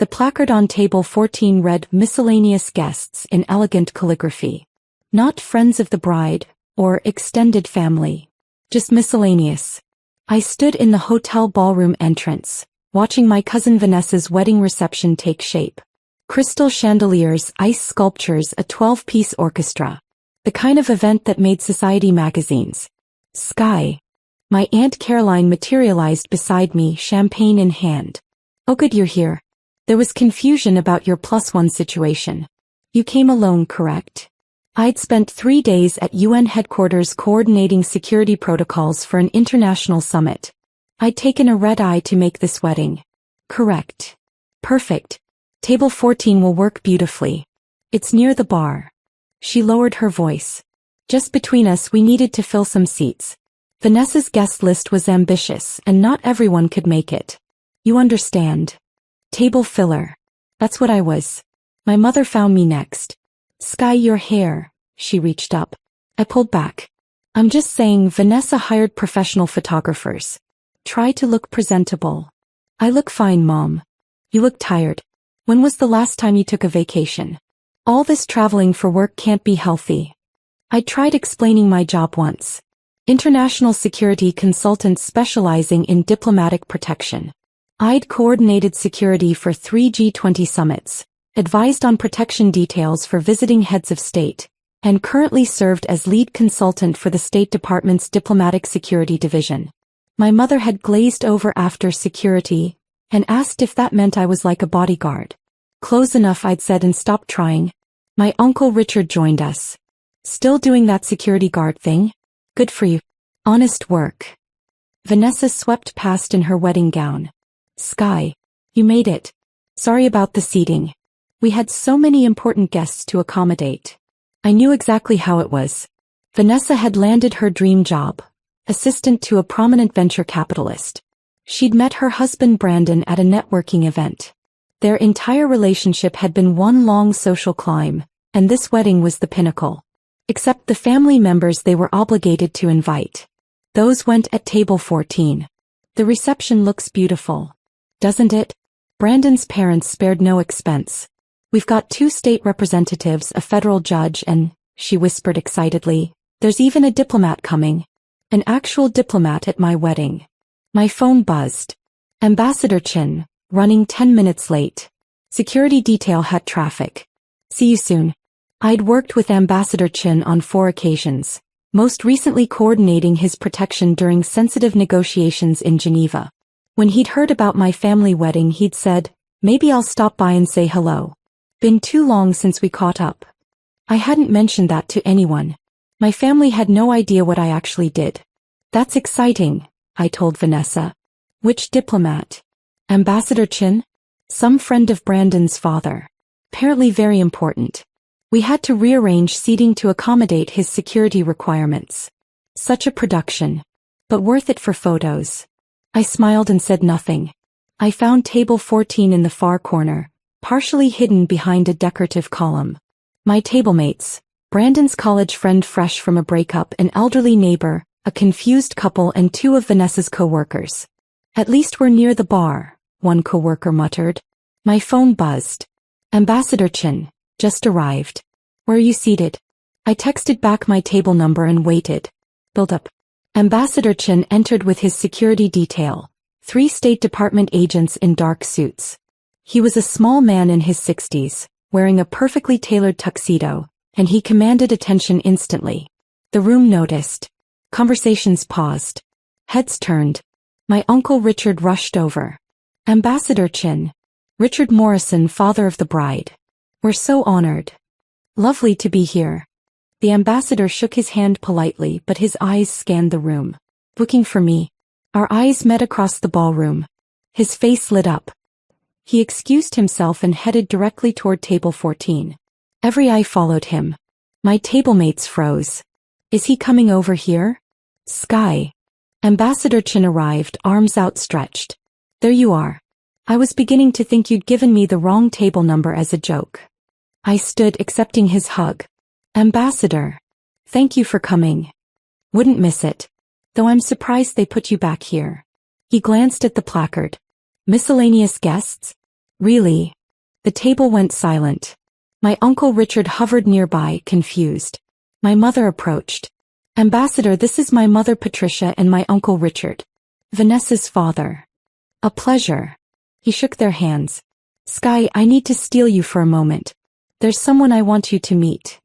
The placard on table 14 read "Miscellaneous Guests" in elegant calligraphy. Not friends of the bride, or extended family. Just miscellaneous. I stood in the hotel ballroom entrance, watching my cousin Vanessa's wedding reception take shape. Crystal chandeliers, ice sculptures, a 12-piece orchestra. The kind of event that made society magazines. Sky. My Aunt Caroline materialized beside me, champagne in hand. "Oh good, you're here. There was confusion about your +1 situation. You came alone, correct?" I'd spent 3 days at UN headquarters coordinating security protocols for an international summit. I'd taken a red-eye to make this wedding. Correct. Perfect. Table 14 will work beautifully. It's near the bar. She lowered her voice. Just between us, we needed to fill some seats. Vanessa's guest list was ambitious, and not everyone could make it. You understand. Table filler. That's what I was. My mother found me next. "Sky, your hair." She reached up. I pulled back. "I'm just saying, Vanessa hired professional photographers. Try to look presentable." "I look fine, Mom." "You look tired. When was the last time you took a vacation? All this traveling for work can't be healthy." I tried explaining my job once. International security consultant specializing in diplomatic protection. I'd coordinated security for 3 G20 summits, advised on protection details for visiting heads of state, and currently served as lead consultant for the State Department's Diplomatic Security Division. My mother had glazed over after security, and asked if that meant I was like a bodyguard. "Close enough," I'd said, and stopped trying. My Uncle Richard joined us. "Still doing that security guard thing? Good for you. Honest work." Vanessa swept past in her wedding gown. "Sky. You made it. Sorry about the seating. We had so many important guests to accommodate." I knew exactly how it was. Vanessa had landed her dream job, assistant to a prominent venture capitalist. She'd met her husband Brandon at a networking event. Their entire relationship had been one long social climb, and this wedding was the pinnacle. Except the family members they were obligated to invite. Those went at table 14. The reception looks beautiful. Doesn't it? Brandon's parents spared no expense. "We've got 2 state representatives, a federal judge, and," she whispered excitedly, "there's even a diplomat coming. An actual diplomat at my wedding." My phone buzzed. Ambassador Chin, running 10 minutes late. Security detail had traffic. "See you soon." I'd worked with Ambassador Chin on 4 occasions, most recently coordinating his protection during sensitive negotiations in Geneva. When he'd heard about my family wedding, he'd said, "Maybe I'll stop by and say hello. Been too long since we caught up." I hadn't mentioned that to anyone. My family had no idea what I actually did. "That's exciting," I told Vanessa. "Which diplomat?" "Ambassador Chin? Some friend of Brandon's father. Apparently very important. We had to rearrange seating to accommodate his security requirements. Such a production. But worth it for photos." I smiled and said nothing. I found table 14 in the far corner, partially hidden behind a decorative column. My tablemates, Brandon's college friend fresh from a breakup, an elderly neighbor, a confused couple, and 2 of Vanessa's co-workers. "At least we're near the bar," one co-worker muttered. My phone buzzed. "Ambassador Chin, just arrived. Where are you seated?" I texted back my table number and waited. Build up. Ambassador Chin entered with his security detail, 3 State Department agents in dark suits. He was a small man in his 60s, wearing a perfectly tailored tuxedo, and he commanded attention instantly. The room noticed. Conversations paused. Heads turned. My Uncle Richard rushed over. "Ambassador Chin. Richard Morrison, father of the bride. We're so honored. Lovely to be here." The ambassador shook his hand politely, but his eyes scanned the room. Looking for me. Our eyes met across the ballroom. His face lit up. He excused himself and headed directly toward table 14. Every eye followed him. My tablemates froze. "Is he coming over here?" "Sky." Ambassador Chin arrived, arms outstretched. "There you are. I was beginning to think you'd given me the wrong table number as a joke." I stood, accepting his hug. "Ambassador. Thank you for coming. Wouldn't miss it. Though I'm surprised they put you back here." He glanced at the placard. "Miscellaneous guests?" Really? The table went silent. My Uncle Richard hovered nearby, confused. My mother approached. Ambassador, this is my mother Patricia and my Uncle Richard. Vanessa's father. A pleasure. He shook their hands. Sky, I need to steal you for a moment. There's someone I want you to meet.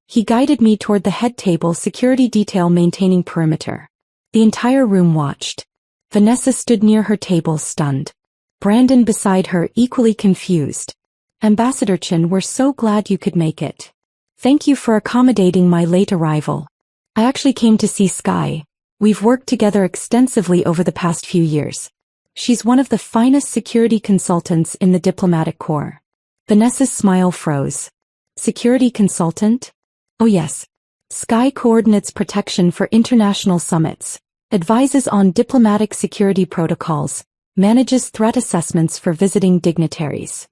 He guided me toward the head table, security detail maintaining perimeter. The entire room watched. Vanessa stood near her table, stunned. Brandon beside her, equally confused. Ambassador Chen, we're so glad you could make it. Thank you for accommodating my late arrival. I actually came to see Sky. We've worked together extensively over the past few years. She's one of the finest security consultants in the diplomatic corps. Vanessa's smile froze. Security consultant? Oh yes. Sky coordinates protection for international summits, advises on diplomatic security protocols, manages threat assessments for visiting dignitaries.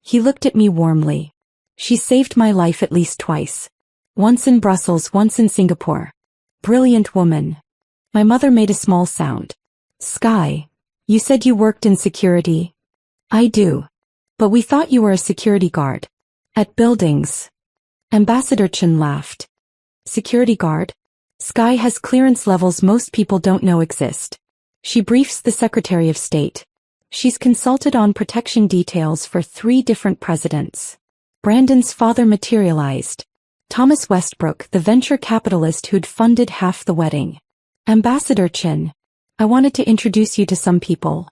He looked at me warmly. She saved my life at least twice. Once in Brussels, once in Singapore. Brilliant woman. My mother made a small sound. Sky, you said you worked in security. I do. But we thought you were a security guard. At buildings. Ambassador Chen laughed. Security guard? Sky has clearance levels most people don't know exist. She briefs the Secretary of State. She's consulted on protection details for 3 different presidents. Brandon's father materialized. Thomas Westbrook, the venture capitalist who'd funded half the wedding. Ambassador Chen, I wanted to introduce you to some people.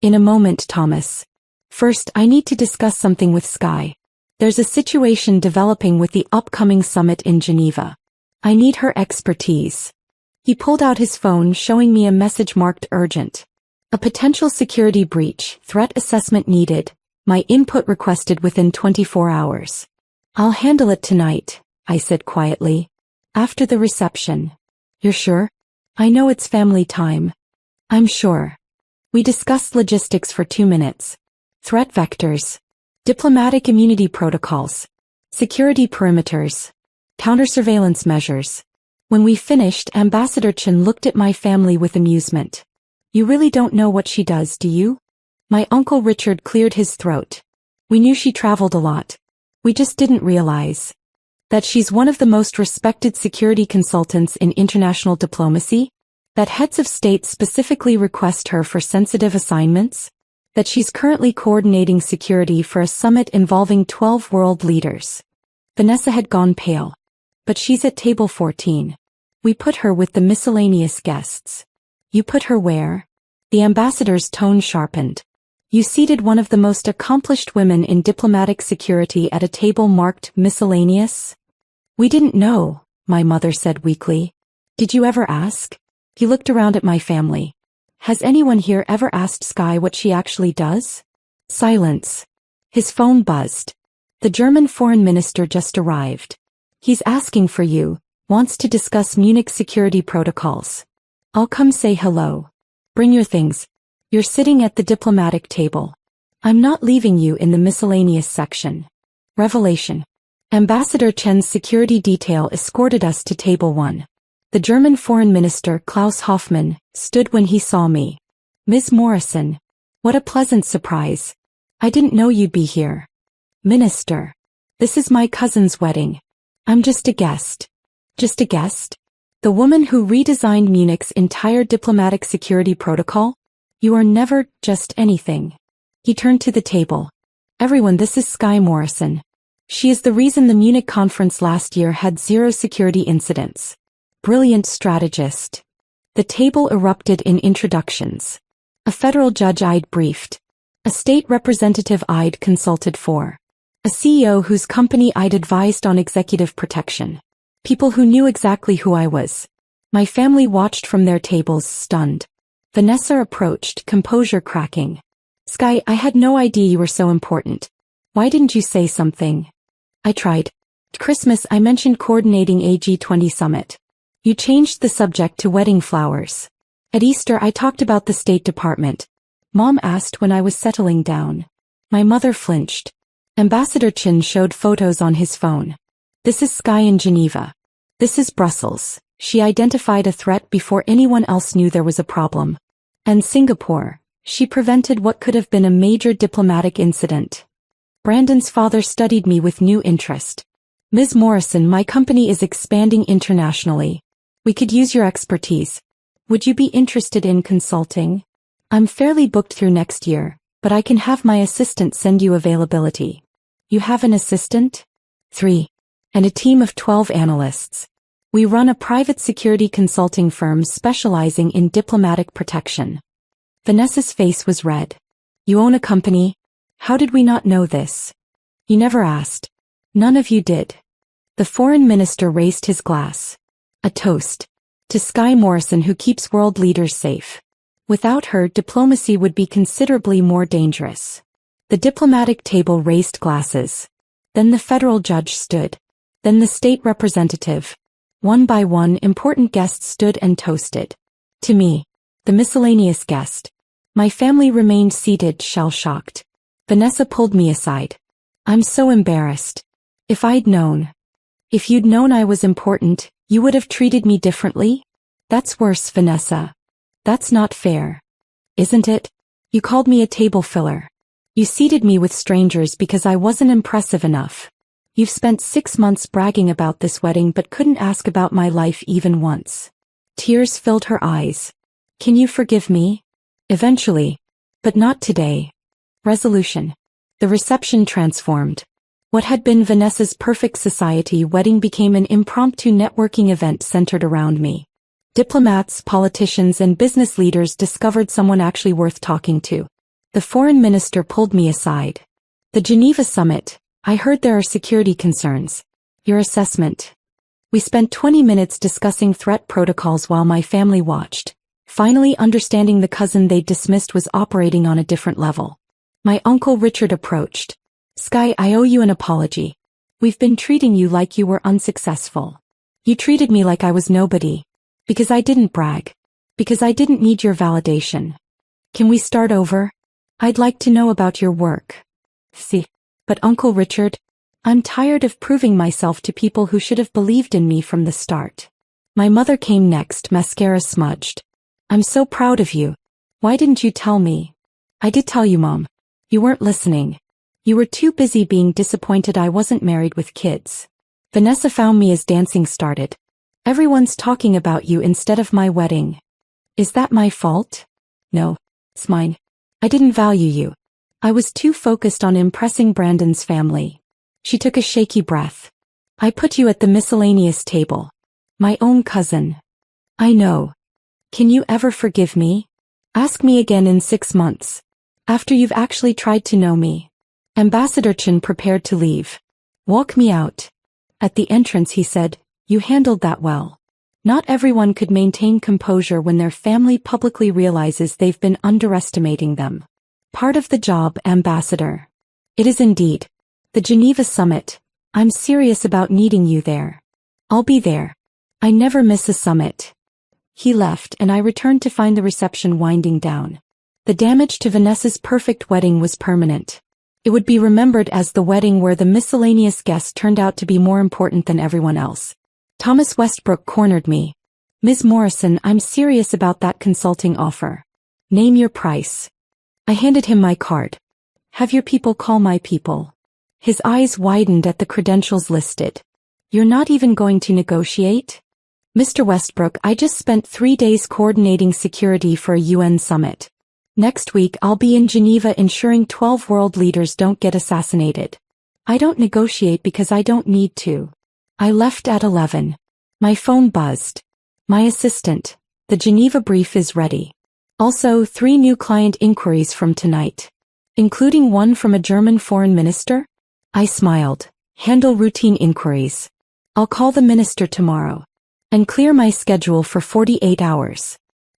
In a moment, Thomas. First, I need to discuss something with Sky. There's a situation developing with the upcoming summit in Geneva. I need her expertise. He pulled out his phone, showing me a message marked urgent. A potential security breach, threat assessment needed, my input requested within 24 hours. I'll handle it tonight, I said quietly. After the reception. You're sure? I know it's family time. I'm sure. We discussed logistics for 2 minutes. Threat vectors. Diplomatic immunity protocols. Security perimeters. Counter-surveillance measures. When we finished, Ambassador Chen looked at my family with amusement. You really don't know what she does, do you? My Uncle Richard cleared his throat. We knew she traveled a lot. We just didn't realize that she's one of the most respected security consultants in international diplomacy, that heads of state specifically request her for sensitive assignments, that she's currently coordinating security for a summit involving 12 world leaders. Vanessa had gone pale. But she's at table 14. We put her with the miscellaneous guests. You put her where? The ambassador's tone sharpened. You seated one of the most accomplished women in diplomatic security at a table marked miscellaneous? We didn't know, my mother said weakly. Did you ever ask? He looked around at my family. Has anyone here ever asked Sky what she actually does? Silence. His phone buzzed. The German foreign minister just arrived. He's asking for you, wants to discuss Munich security protocols. I'll come say hello. Bring your things. You're sitting at the diplomatic table. I'm not leaving you in the miscellaneous section. Revelation. Ambassador Chen's security detail escorted us to table 1. The German foreign minister, Klaus Hoffmann, stood when he saw me. Ms. Morrison. What a pleasant surprise. I didn't know you'd be here. Minister. This is my cousin's wedding. I'm just a guest. Just a guest? The woman who redesigned Munich's entire diplomatic security protocol? You are never just anything. He turned to the table. Everyone, this is Sky Morrison. She is the reason the Munich conference last year had 0 security incidents. Brilliant strategist. The table erupted in introductions. A federal judge I'd briefed. A state representative I'd consulted for. A CEO whose company I'd advised on executive protection. People who knew exactly who I was. My family watched from their tables, stunned. Vanessa approached, composure cracking. Sky, I had no idea you were so important. Why didn't you say something? I tried. At Christmas I mentioned coordinating a G20 summit. You changed the subject to wedding flowers. At Easter I talked about the State Department. Mom asked when I was settling down. My mother flinched. Ambassador Chen showed photos on his phone. This is Sky in Geneva. This is Brussels. She identified a threat before anyone else knew there was a problem. And Singapore. She prevented what could have been a major diplomatic incident. Brandon's father studied me with new interest. Ms. Morrison, my company is expanding internationally. We could use your expertise. Would you be interested in consulting? I'm fairly booked through next year, but I can have my assistant send you availability. You have an assistant? 3. And a team of 12 analysts. We run a private security consulting firm specializing in diplomatic protection. Vanessa's face was red. You own a company? How did we not know this? You never asked. None of you did. The foreign minister raised his glass. A toast. To Skye Morrison, who keeps world leaders safe. Without her, diplomacy would be considerably more dangerous. The diplomatic table raised glasses. Then the federal judge stood. Then the state representative. One by one, important guests stood and toasted. To me, the miscellaneous guest. My family remained seated, shell-shocked. Vanessa pulled me aside. I'm so embarrassed. If I'd known. If you'd known I was important, you would have treated me differently? That's worse, Vanessa. That's not fair. Isn't it? You called me a table filler. You seated me with strangers because I wasn't impressive enough. You've spent 6 months bragging about this wedding but couldn't ask about my life even once. Tears filled her eyes. Can you forgive me? Eventually. But not today. Resolution. The reception transformed. What had been Vanessa's perfect society wedding became an impromptu networking event centered around me. Diplomats, politicians, and business leaders discovered someone actually worth talking to. The foreign minister pulled me aside. The Geneva summit. I heard there are security concerns. Your assessment. We spent 20 minutes discussing threat protocols while my family watched. Finally understanding the cousin they'd dismissed was operating on a different level. My Uncle Richard approached. Skye, I owe you an apology. We've been treating you like you were unsuccessful. You treated me like I was nobody. Because I didn't brag. Because I didn't need your validation. Can we start over? I'd like to know about your work. See. But Uncle Richard, I'm tired of proving myself to people who should have believed in me from the start. My mother came next, mascara smudged. I'm so proud of you. Why didn't you tell me? I did tell you, Mom. You weren't listening. You were too busy being disappointed I wasn't married with kids. Vanessa found me as dancing started. Everyone's talking about you instead of my wedding. Is that my fault? No. It's mine. I didn't value you. I was too focused on impressing Brandon's family. She took a shaky breath. I put you at the miscellaneous table. My own cousin. I know. Can you ever forgive me? Ask me again in 6 months. After you've actually tried to know me. Ambassador Chen prepared to leave. Walk me out. At the entrance he said, you handled that well. Not everyone could maintain composure when their family publicly realizes they've been underestimating them. Part of the job, Ambassador. It is indeed. The Geneva summit. I'm serious about needing you there. I'll be there. I never miss a summit. He left and I returned to find the reception winding down. The damage to Vanessa's perfect wedding was permanent. It would be remembered as the wedding where the miscellaneous guest turned out to be more important than everyone else. Thomas Westbrook cornered me. Ms. Morrison, I'm serious about that consulting offer. Name your price. I handed him my card. Have your people call my people. His eyes widened at the credentials listed. You're not even going to negotiate? Mr. Westbrook, I just spent 3 days coordinating security for a UN summit. Next week I'll be in Geneva ensuring 12 world leaders don't get assassinated. I don't negotiate because I don't need to. I left at 11. My phone buzzed. My assistant. The Geneva brief is ready. Also 3 new client inquiries from tonight. Including one from a German foreign minister? I smiled. Handle routine inquiries. I'll call the minister tomorrow. And clear my schedule for 48 hours.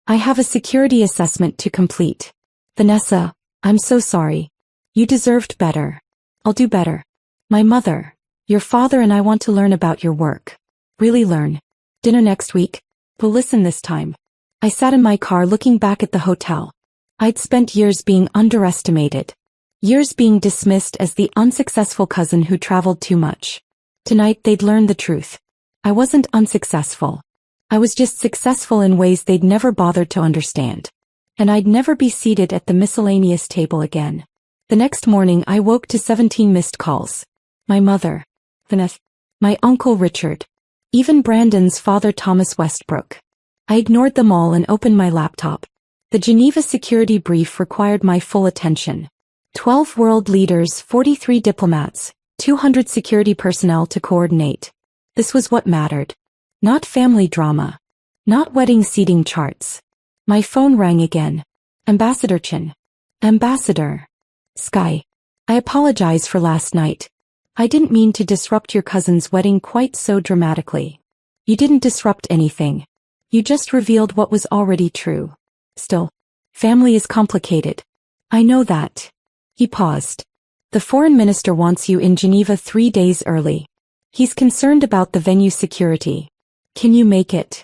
I have a security assessment to complete. Vanessa, I'm so sorry. You deserved better. I'll do better. My mother, your father and I want to learn about your work. Really learn. Dinner next week? We'll listen this time. I sat in my car looking back at the hotel. I'd spent years being underestimated. Years being dismissed as the unsuccessful cousin who traveled too much. Tonight they'd learn the truth. I wasn't unsuccessful. I was just successful in ways they'd never bothered to understand. and I'd never be seated at the miscellaneous table again. The next morning I woke to 17 missed calls. My mother. Vanessa. My uncle Richard. Even Brandon's father Thomas Westbrook. I ignored them all and opened my laptop. The Geneva security brief required my full attention. 12 world leaders, 43 diplomats, 200 security personnel to coordinate. This was what mattered. Not family drama. Not wedding seating charts. My phone rang again. Ambassador Chin. Ambassador. Sky. I apologize for last night. I didn't mean to disrupt your cousin's wedding quite so dramatically. You didn't disrupt anything. You just revealed what was already true. Still, family is complicated. I know that. He paused. The foreign minister wants you in Geneva 3 days early. He's concerned about the venue security. Can you make it?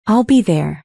I'll be there.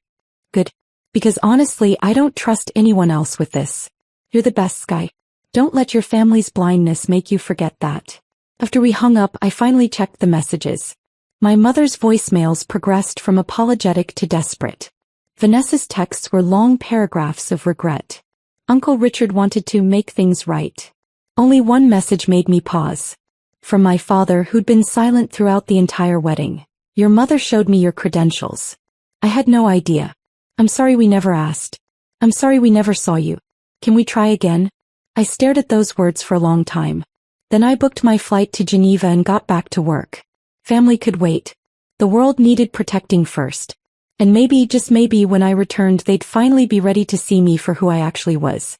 Good. Because honestly, I don't trust anyone else with this. You're the best, Sky. Don't let your family's blindness make you forget that. After we hung up, I finally checked the messages. My mother's voicemails progressed from apologetic to desperate. Vanessa's texts were long paragraphs of regret. Uncle Richard wanted to make things right. Only one message made me pause. From my father, who'd been silent throughout the entire wedding. Your mother showed me your credentials. I had no idea. I'm sorry we never asked. I'm sorry we never saw you. Can we try again? I stared at those words for a long time. Then I booked my flight to Geneva and got back to work. Family could wait. The world needed protecting first. And maybe, just maybe, when I returned they'd finally be ready to see me for who I actually was.